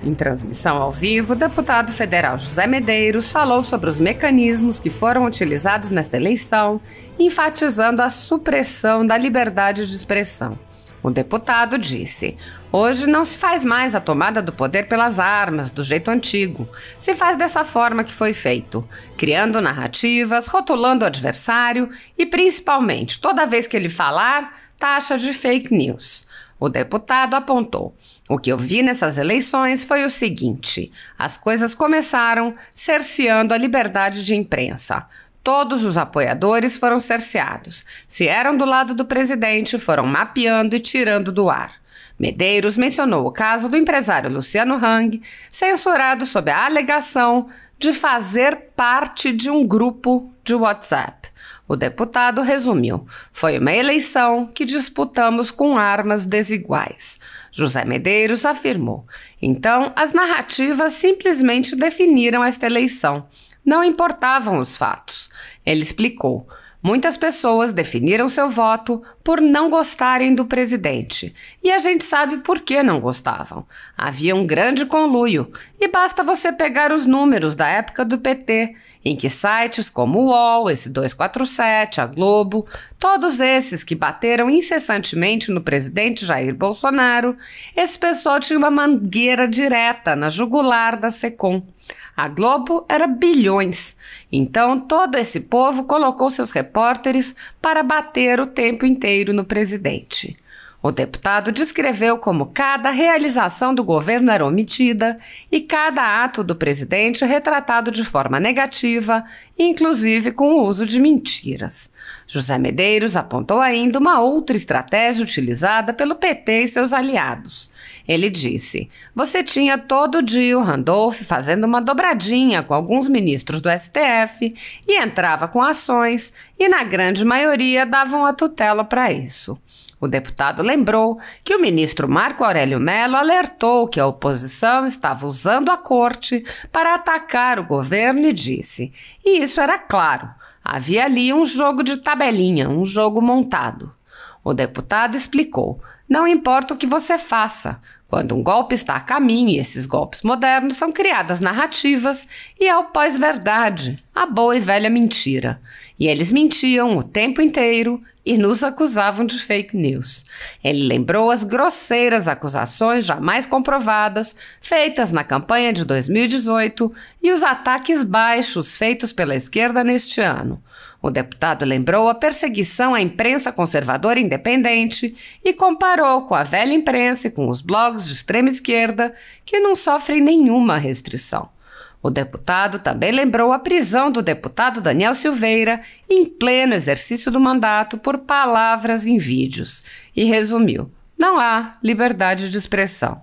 Em transmissão ao vivo, o deputado federal José Medeiros falou sobre os mecanismos que foram utilizados nesta eleição, enfatizando a supressão da liberdade de expressão. O deputado disse: "Hoje não se faz mais a tomada do poder pelas armas, do jeito antigo. Se faz dessa forma que foi feito, criando narrativas, rotulando o adversário e, principalmente, toda vez que ele falar, taxa de fake news." O deputado apontou: "O que eu vi nessas eleições foi o seguinte: as coisas começaram cerceando a liberdade de imprensa. Todos os apoiadores foram cerceados. Se eram do lado do presidente, foram mapeando e tirando do ar." Medeiros mencionou o caso do empresário Luciano Hang, censurado sob a alegação de fazer parte de um grupo de WhatsApp. O deputado resumiu: "Foi uma eleição que disputamos com armas desiguais." José Medeiros afirmou: "Então, as narrativas simplesmente definiram esta eleição. Não importavam os fatos." Ele explicou: "Muitas pessoas definiram seu voto por não gostarem do presidente. E a gente sabe por que não gostavam. Havia um grande conluio. E basta você pegar os números da época do PT, em que sites como o UOL, esse 247, a Globo, todos esses que bateram incessantemente no presidente Jair Bolsonaro, esse pessoal tinha uma mangueira direta na jugular da Secom. A Globo era bilhões. Então, todo esse povo colocou seus repórteres para bater o tempo inteiro no presidente." O deputado descreveu como cada realização do governo era omitida e cada ato do presidente retratado de forma negativa, inclusive com o uso de mentiras. José Medeiros apontou ainda uma outra estratégia utilizada pelo PT e seus aliados. Ele disse: "Você tinha todo dia o Randolph fazendo uma dobradinha com alguns ministros do STF e entrava com ações e, na grande maioria, davam a tutela para isso." O deputado lembrou que o ministro Marco Aurélio Mello alertou que a oposição estava usando a corte para atacar o governo e disse: "E isso era claro, havia ali um jogo de tabelinha, um jogo montado." O deputado explicou: "Não importa o que você faça. Quando um golpe está a caminho, e esses golpes modernos são criadas narrativas e é o pós-verdade, a boa e velha mentira. E eles mentiam o tempo inteiro e nos acusavam de fake news." Ele lembrou as grosseiras acusações jamais comprovadas feitas na campanha de 2018 e os ataques baixos feitos pela esquerda neste ano. O deputado lembrou a perseguição à imprensa conservadora independente e comparou com a velha imprensa e com os blogs de extrema esquerda, que não sofrem nenhuma restrição. O deputado também lembrou a prisão do deputado Daniel Silveira em pleno exercício do mandato por palavras em vídeos e resumiu: "Não há liberdade de expressão."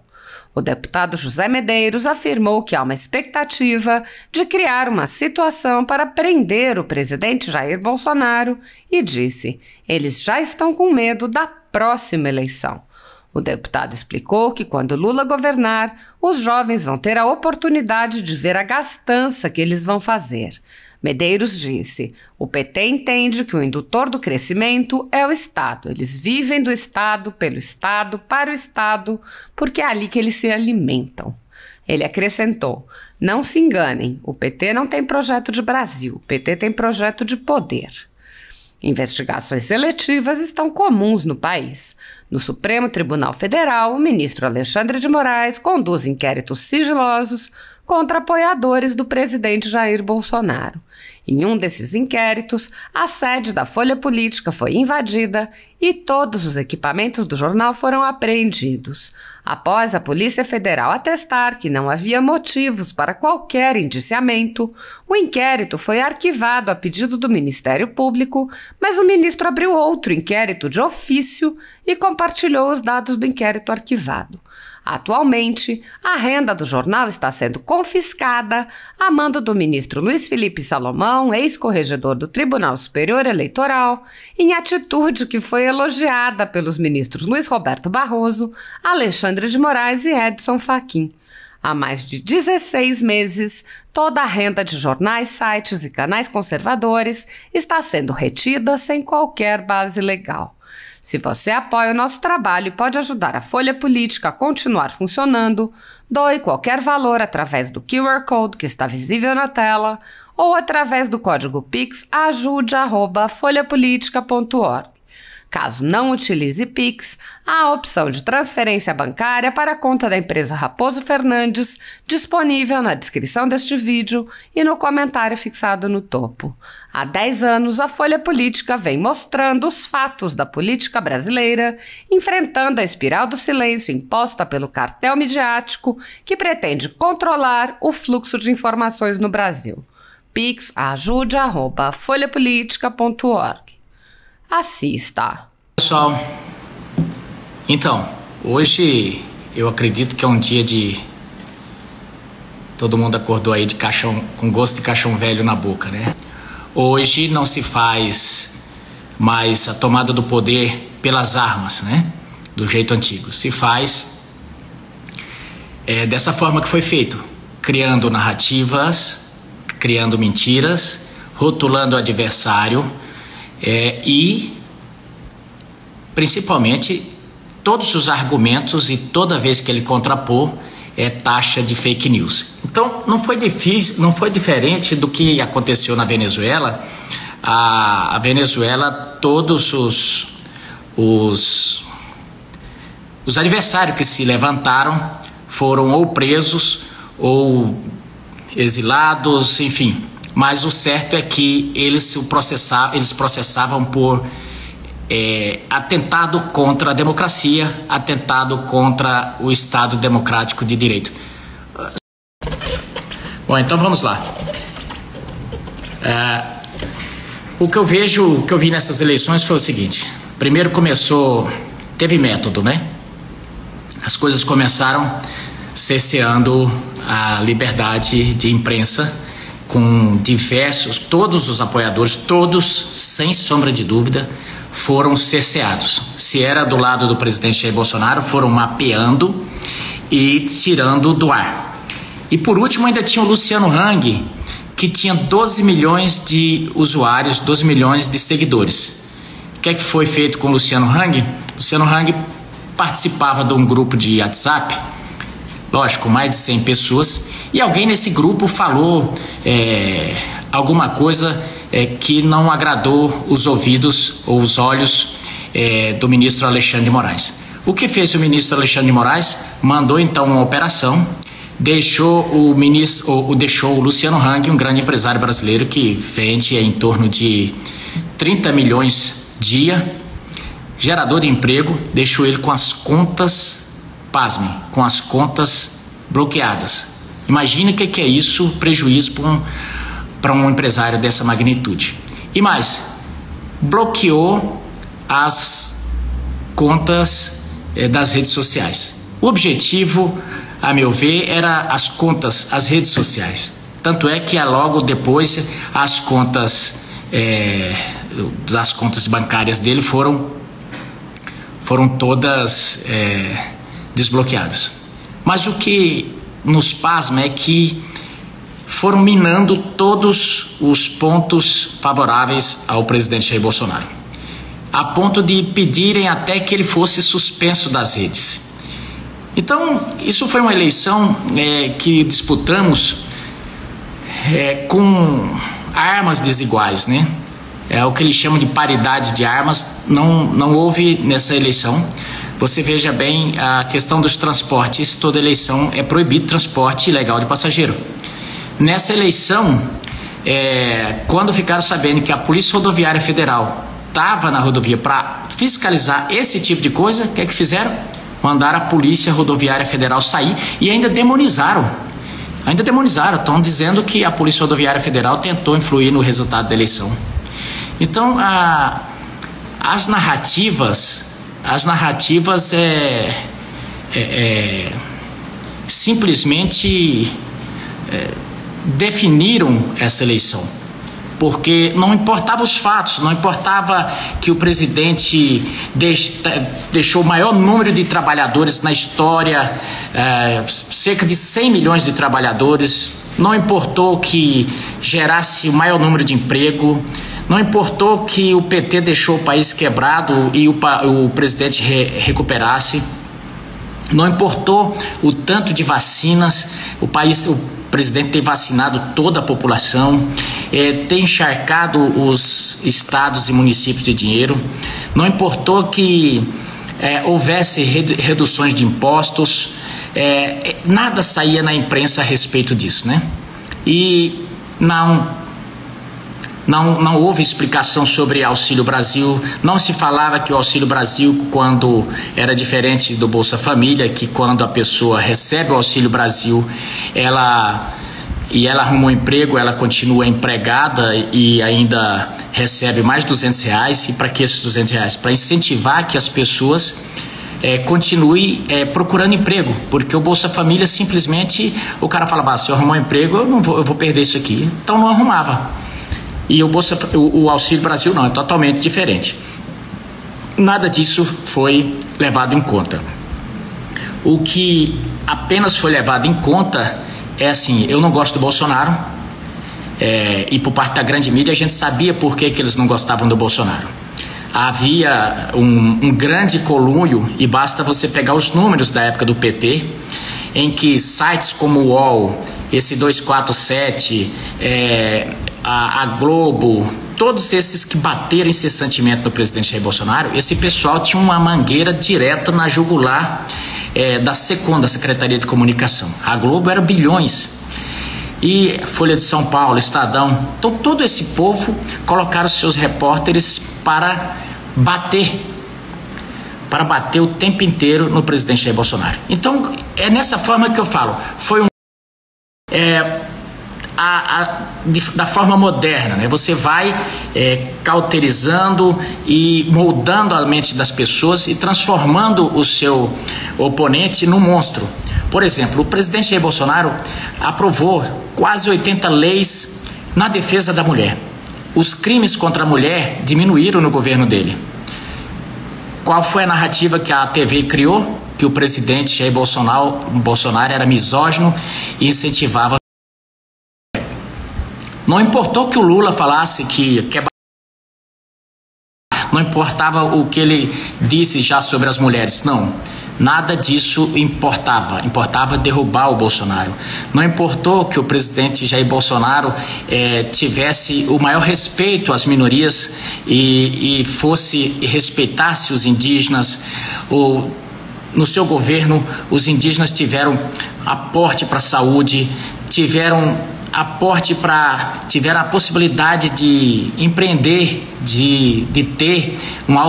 O deputado José Medeiros afirmou que há uma expectativa de criar uma situação para prender o presidente Jair Bolsonaro e disse: "Eles já estão com medo da próxima eleição." O deputado explicou que quando Lula governar, os jovens vão ter a oportunidade de ver a gastança que eles vão fazer. Medeiros disse: "O PT entende que o indutor do crescimento é o Estado. Eles vivem do Estado, pelo Estado, para o Estado, porque é ali que eles se alimentam." Ele acrescentou: "Não se enganem, o PT não tem projeto de Brasil, o PT tem projeto de poder." Investigações seletivas estão comuns no país. No Supremo Tribunal Federal, o ministro Alexandre de Moraes conduz inquéritos sigilosos contra apoiadores do presidente Jair Bolsonaro. Em um desses inquéritos, a sede da Folha Política foi invadida e todos os equipamentos do jornal foram apreendidos. Após a Polícia Federal atestar que não havia motivos para qualquer indiciamento, o inquérito foi arquivado a pedido do Ministério Público, mas o ministro abriu outro inquérito de ofício e compartilhou os dados do inquérito arquivado. Atualmente, a renda do jornal está sendo confiscada a mando do ministro Luiz Felipe Salomão, ex-corregedor do Tribunal Superior Eleitoral, em atitude que foi elogiada pelos ministros Luiz Roberto Barroso, Alexandre de Moraes e Edson Fachin. Há mais de 16 meses, toda a renda de jornais, sites e canais conservadores está sendo retida sem qualquer base legal. Se você apoia o nosso trabalho e pode ajudar a Folha Política a continuar funcionando, doe qualquer valor através do QR Code que está visível na tela ou através do código Pix ajude@folhapolitica.org. Caso não utilize Pix, há a opção de transferência bancária para a conta da empresa Raposo Fernandes, disponível na descrição deste vídeo e no comentário fixado no topo. Há 10 anos, a Folha Política vem mostrando os fatos da política brasileira, enfrentando a espiral do silêncio imposta pelo cartel midiático que pretende controlar o fluxo de informações no Brasil. Pix ajude@folhapolitica.org. Assista. Pessoal, então, hoje eu acredito que é um dia de... Todo mundo acordou aí de caixão, com gosto de caixão velho na boca, né? Hoje não se faz mais a tomada do poder pelas armas, né? Do jeito antigo. Se faz dessa forma que foi feito, criando narrativas, criando mentiras, rotulando o adversário, e principalmente todos os argumentos e toda vez que ele contrapor taxa de fake news. Então não foi difícil, não foi diferente do que aconteceu na Venezuela. A Venezuela, todos os adversários que se levantaram foram ou presos ou exilados, enfim. Mas o certo é que eles processavam por atentado contra a democracia, atentado contra o Estado Democrático de Direito. Bom, então vamos lá. O que eu vi nessas eleições foi o seguinte. Primeiro teve método, né? As coisas começaram cerceando a liberdade de imprensa, com todos os apoiadores, todos, sem sombra de dúvida, foram cerceados. Se era do lado do presidente Jair Bolsonaro, foram mapeando e tirando do ar. E por último ainda tinha o Luciano Hang, que tinha 12 milhões de usuários, 12 milhões de seguidores. O que é que foi feito com o Luciano Hang? Luciano Hang participava de um grupo de WhatsApp, lógico, mais de 100 pessoas, e alguém nesse grupo falou alguma coisa que não agradou os ouvidos ou os olhos do ministro Alexandre de Moraes. O que fez o ministro Alexandre de Moraes? Mandou então uma operação, deixou o Luciano Hang, um grande empresário brasileiro que vende em torno de 30 milhões dia, gerador de emprego, deixou ele com as contas, pasmem, com as contas bloqueadas. Imagine o que é isso, prejuízo para um empresário dessa magnitude. E mais, bloqueou as contas das redes sociais. O objetivo, a meu ver, era as redes sociais. Tanto é que logo depois as contas bancárias dele foram todas desbloqueadas. Mas o que nos pasma é que foram minando todos os pontos favoráveis ao presidente Jair Bolsonaro, a ponto de pedirem até que ele fosse suspenso das redes. Então, isso foi uma eleição que disputamos com armas desiguais, né? É o que eles chamam de paridade de armas, não houve nessa eleição. Você veja bem a questão dos transportes, toda eleição é proibido transporte ilegal de passageiro. Nessa eleição, quando ficaram sabendo que a Polícia Rodoviária Federal estava na rodovia para fiscalizar esse tipo de coisa, o que é que fizeram? Mandaram a Polícia Rodoviária Federal sair e ainda demonizaram, estão dizendo que a Polícia Rodoviária Federal tentou influir no resultado da eleição. Então, as narrativas simplesmente definiram essa eleição, porque não importava os fatos, não importava que o presidente deixou o maior número de trabalhadores na história, cerca de 100 milhões de trabalhadores, não importou que gerasse o maior número de emprego, Não importou que o PT deixou o país quebrado e o presidente recuperasse. Não importou o tanto de vacinas, o presidente tem vacinado toda a população, tem encharcado os estados e municípios de dinheiro. Não importou que houvesse reduções de impostos, nada saía na imprensa a respeito disso, né? E não houve explicação sobre Auxílio Brasil, não se falava que o Auxílio Brasil, quando era diferente do Bolsa Família, que quando a pessoa recebe o Auxílio Brasil, ela arruma um emprego, ela continua empregada e ainda recebe mais R$200. E para que esses R$200? Para incentivar que as pessoas continuem procurando emprego, porque o Bolsa Família simplesmente, o cara falava, se eu arrumar um emprego, eu vou perder isso aqui. Então não arrumava. E o Auxílio Brasil não, é totalmente diferente. Nada disso foi levado em conta. O que apenas foi levado em conta é assim, eu não gosto do Bolsonaro, e por parte da grande mídia a gente sabia por que eles não gostavam do Bolsonaro. Havia um grande conluio, e basta você pegar os números da época do PT, em que sites como o UOL, esse 247, a Globo, todos esses que bateram incessantemente no presidente Jair Bolsonaro, esse pessoal tinha uma mangueira direta na jugular da SECOM, da Secretaria de Comunicação. A Globo era bilhões. E Folha de São Paulo, Estadão. Então todo esse povo colocaram seus repórteres para bater o tempo inteiro no presidente Jair Bolsonaro. Então é nessa forma que eu falo, foi da forma moderna, né? Você vai cauterizando e moldando a mente das pessoas e transformando o seu oponente num monstro. Por exemplo, o presidente Jair Bolsonaro aprovou quase 80 leis na defesa da mulher. Os crimes contra a mulher diminuíram no governo dele. Qual foi a narrativa que a TV criou? Que o presidente Jair Bolsonaro era misógino e incentivava. Não importou que o Lula falasse não importava o que ele disse já sobre as mulheres, não. Nada disso importava. Importava derrubar o Bolsonaro. Não importou que o presidente Jair Bolsonaro tivesse o maior respeito às minorias e respeitasse os indígenas. No seu governo, os indígenas tiveram aporte para a saúde, tiveram a possibilidade de empreender, de ter uma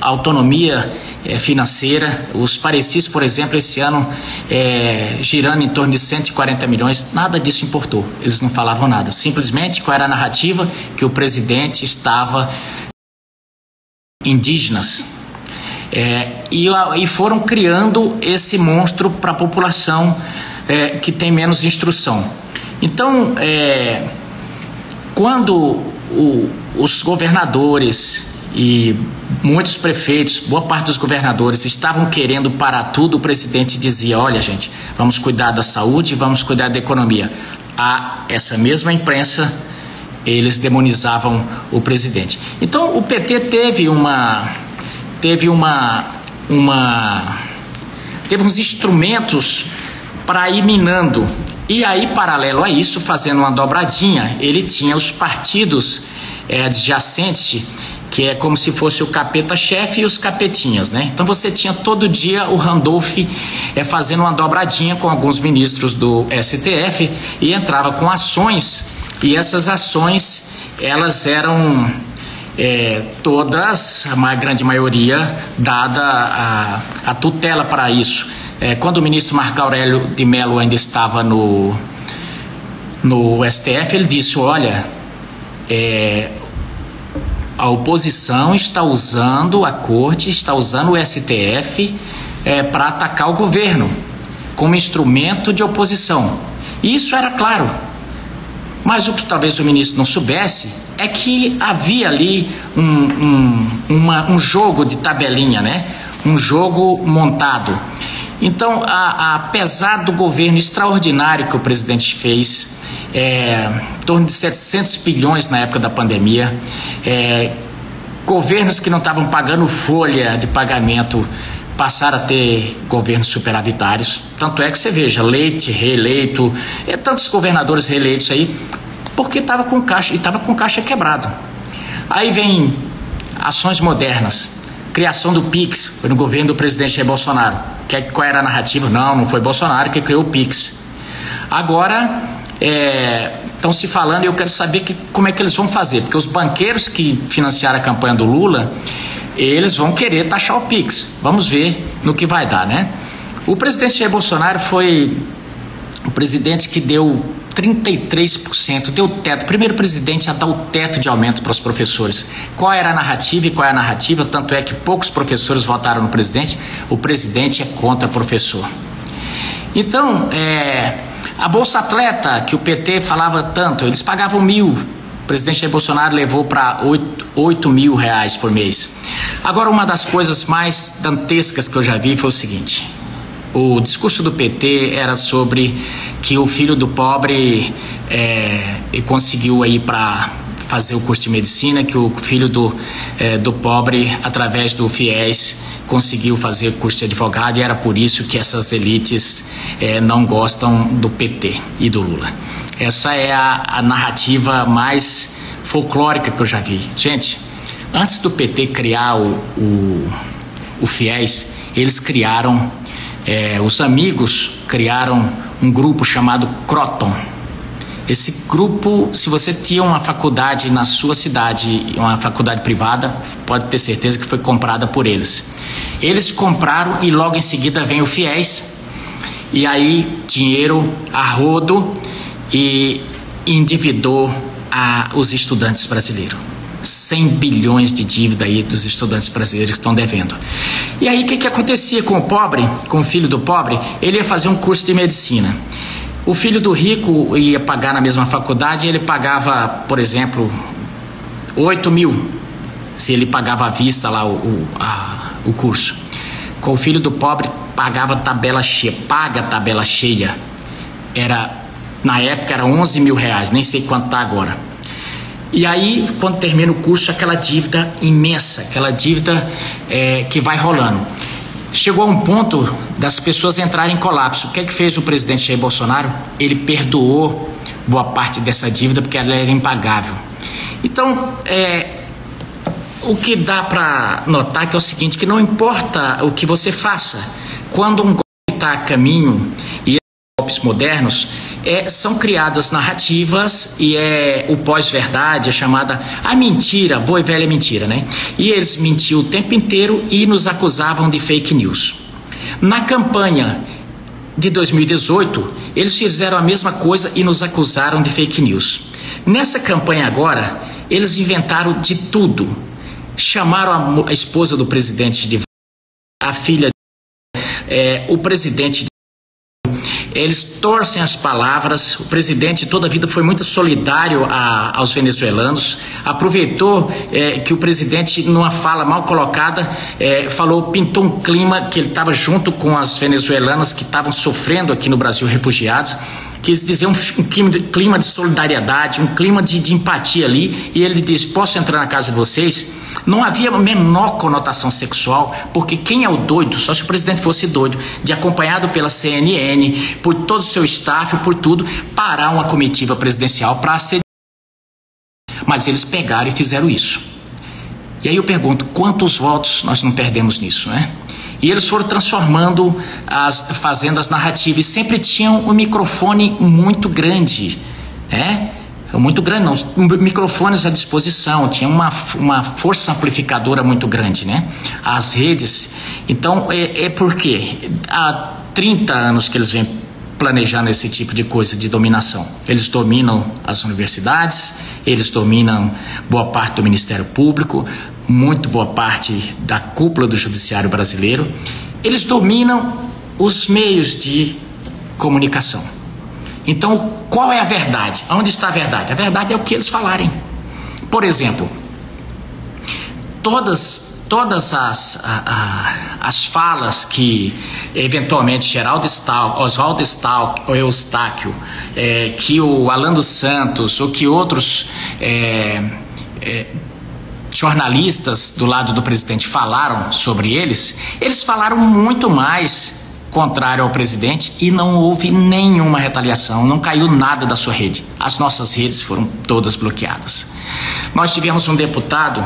autonomia financeira. Os parecis, por exemplo, esse ano girando em torno de 140 milhões, nada disso importou. Eles não falavam nada. Simplesmente, qual era a narrativa? Que o presidente estava indígenas. E foram criando esse monstro para a população que tem menos instrução. Então, quando os governadores e muitos prefeitos, boa parte dos governadores estavam querendo parar tudo, o presidente dizia, olha gente, vamos cuidar da saúde, vamos cuidar da economia. Essa mesma imprensa, eles demonizavam o presidente. Então o PT teve uns instrumentos para ir minando. E aí, paralelo a isso, fazendo uma dobradinha, ele tinha os partidos adjacentes, que é como se fosse o capeta-chefe e os capetinhas, né? Então você tinha todo dia o Randolph fazendo uma dobradinha com alguns ministros do STF e entrava com ações, e essas ações, elas eram todas, a grande maioria, dada a tutela para isso. Quando o ministro Marco Aurélio de Mello ainda estava no STF, ele disse, olha, a oposição está usando a corte, está usando o STF para atacar o governo como instrumento de oposição. E isso era claro. Mas o que talvez o ministro não soubesse é que havia ali um jogo de tabelinha, né? Um jogo montado. Então, apesar do governo extraordinário que o presidente fez, torno de 700 bilhões na época da pandemia. Governos que não estavam pagando folha de pagamento passaram a ter governos superavitários. Tanto é que você veja, Leite reeleito, tantos governadores reeleitos aí, porque estava com caixa quebrado. Aí vem ações modernas, criação do Pix, foi no governo do presidente Jair Bolsonaro. Qual era a narrativa? Não foi Bolsonaro que criou o Pix. Agora estão se falando, e eu quero saber como é que eles vão fazer, porque os banqueiros que financiaram a campanha do Lula, eles vão querer taxar o Pix. Vamos ver no que vai dar, né? O presidente Jair Bolsonaro foi o presidente que deu 33%, deu teto, primeiro presidente a dar o teto de aumento para os professores. Qual era a narrativa e qual é a narrativa? Tanto é que poucos professores votaram no presidente. O presidente é contra professor. Então, a Bolsa Atleta, que o PT falava tanto, eles pagavam 1.000. O presidente Jair Bolsonaro levou para 8 mil reais por mês. Agora, uma das coisas mais dantescas que eu já vi foi o seguinte: o discurso do PT era sobre que o filho do pobre conseguiu ir para fazer o curso de medicina, que o filho do pobre, através do FIES, conseguiu fazer o curso de advogado, e era por isso que essas elites não gostam do PT e do Lula. Essa é a narrativa mais folclórica que eu já vi. Gente, antes do PT criar o FIES, eles criaram, os amigos criaram um grupo chamado Croton. Esse grupo, se você tinha uma faculdade na sua cidade, uma faculdade privada, pode ter certeza que foi comprada por eles. Eles compraram e logo em seguida vem o FIES, e aí dinheiro a rodo, e endividou os estudantes brasileiros. 100 bilhões de dívida aí dos estudantes brasileiros que estão devendo. E aí o que acontecia com o pobre, com o filho do pobre? Ele ia fazer um curso de medicina. O filho do rico ia pagar na mesma faculdade, ele pagava, por exemplo, 8 mil, se ele pagava à vista lá o curso. Com o filho do pobre, pagava tabela cheia, paga tabela cheia. Na época era 11 mil reais, nem sei quanto está agora. E aí, quando termina o curso, aquela dívida imensa, aquela dívida que vai rolando. Chegou a um ponto das pessoas entrarem em colapso. O que fez o presidente Jair Bolsonaro? Ele perdoou boa parte dessa dívida porque ela era impagável. Então, o que dá para notar que é o seguinte, que não importa o que você faça, quando um golpe está a caminho, e golpes modernos, são criadas narrativas, e o pós-verdade é chamada a mentira, boa e velha mentira, né? E eles mentiam o tempo inteiro e nos acusavam de fake news. Na campanha de 2018, eles fizeram a mesma coisa e nos acusaram de fake news. Nessa campanha agora, eles inventaram de tudo. Chamaram a esposa do presidente de a filha, o presidente. Eles torcem as palavras. O presidente toda a vida foi muito solidário aos venezuelanos. Aproveitou que o presidente, numa fala mal colocada, pintou um clima que ele estava junto com as venezuelanas que estavam sofrendo aqui no Brasil, refugiados. Quis dizer um clima de solidariedade, um clima de empatia ali. E ele disse: posso entrar na casa de vocês? Não havia a menor conotação sexual, porque quem é o doido, só se o presidente fosse doido, de acompanhado pela CNN, por todo o seu staff, por tudo, parar uma comitiva presidencial para ser. Mas eles pegaram e fizeram isso. E aí eu pergunto, quantos votos nós não perdemos nisso, né? E eles foram transformando, fazendo as narrativas, e sempre tinham um microfone muito grande, muito grande, não, microfones à disposição, tinha uma força amplificadora muito grande, né? As redes. Então, porque há 30 anos que eles vêm planejando esse tipo de coisa de dominação. Eles dominam as universidades, eles dominam boa parte do Ministério Público, muito boa parte da cúpula do judiciário brasileiro. Eles dominam os meios de comunicação. Então, qual é a verdade? Onde está a verdade? A verdade é o que eles falarem. Por exemplo, todas todas as falas que eventualmente Geraldo Stalck, Oswaldo Stalck, ou Eustáquio, que o Alan dos Santos ou que outros jornalistas do lado do presidente falaram sobre eles falaram muito mais contrário ao presidente e não houve nenhuma retaliação, não caiu nada da sua rede. As nossas redes foram todas bloqueadas. Nós tivemos um deputado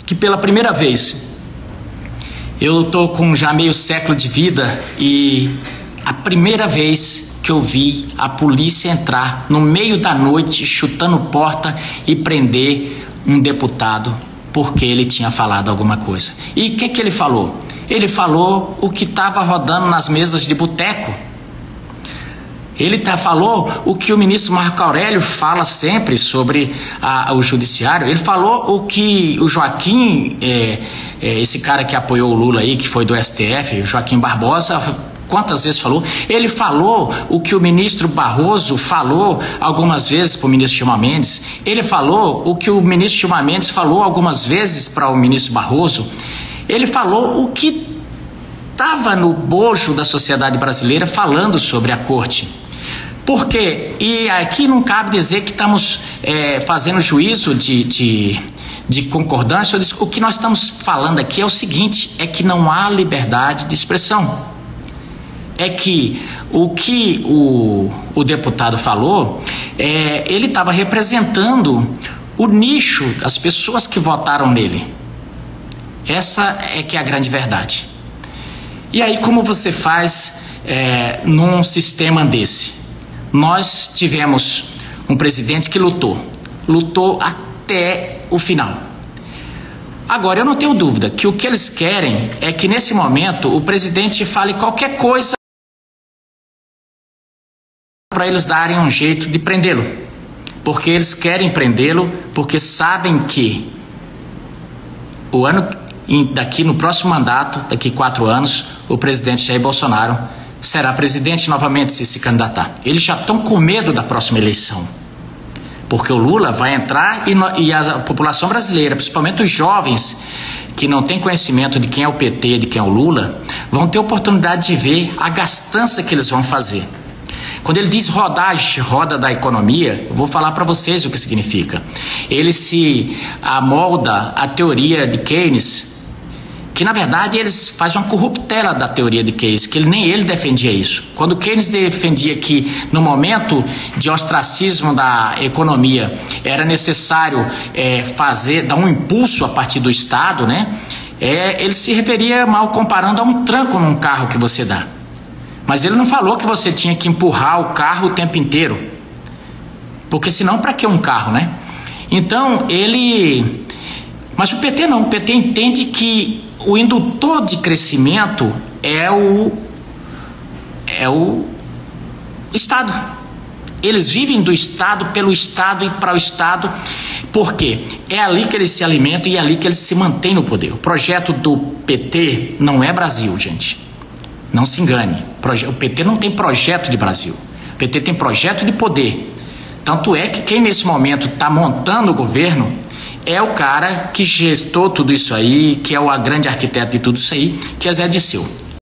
que pela primeira vez, eu estou com já meio século de vida e a primeira vez que eu vi a polícia entrar no meio da noite chutando porta e prender um deputado porque ele tinha falado alguma coisa. E o que ele falou? Ele falou o que estava rodando nas mesas de boteco. Ele falou o que o ministro Marco Aurélio fala sempre sobre o judiciário. Ele falou o que o Joaquim, esse cara que apoiou o Lula aí, que foi do STF, o Joaquim Barbosa, quantas vezes falou? Ele falou o que o ministro Barroso falou algumas vezes para o ministro Gilmar Mendes. Ele falou o que o ministro Gilmar Mendes falou algumas vezes para o ministro Barroso. Ele falou o que estava no bojo da sociedade brasileira falando sobre a corte. Por quê? E aqui não cabe dizer que estamos fazendo juízo de concordância. O que nós estamos falando aqui é o seguinte, é que não há liberdade de expressão. É que o deputado falou, ele estava representando o nicho, as pessoas que votaram nele. Essa é que é a grande verdade. E aí como você faz num sistema desse? Nós tivemos um presidente que lutou até o final. Agora, eu não tenho dúvida que o que eles querem é que nesse momento o presidente fale qualquer coisa para eles darem um jeito de prendê-lo. Porque eles querem prendê-lo porque sabem que daqui no próximo mandato, daqui 4 anos, o presidente Jair Bolsonaro será presidente novamente se candidatar. Eles já estão com medo da próxima eleição. Porque o Lula vai entrar e a população brasileira, principalmente os jovens que não têm conhecimento de quem é o PT, de quem é o Lula, vão ter oportunidade de ver a gastança que eles vão fazer. Quando ele diz roda da economia, eu vou falar para vocês o que significa. Ele se amolda à teoria de Keynes, que na verdade eles fazem uma corruptela da teoria de Keynes, que nem ele defendia isso. Quando Keynes defendia que no momento de ostracismo da economia era necessário dar um impulso a partir do Estado, né? Ele se referia mal comparando a um tranco num carro que você dá. Mas ele não falou que você tinha que empurrar o carro o tempo inteiro. Porque senão para que um carro, né? Então mas o PT não, o PT entende que o indutor de crescimento é o Estado. Eles vivem do Estado, pelo Estado e para o Estado. Por quê? É ali que eles se alimentam e é ali que eles se mantêm no poder. O projeto do PT não é Brasil, gente. Não se engane. O PT não tem projeto de Brasil. O PT tem projeto de poder. Tanto é que quem nesse momento está montando o governo é o cara que gestou tudo isso aí, que é o grande arquiteto de tudo isso aí, que é Zé Dirceu.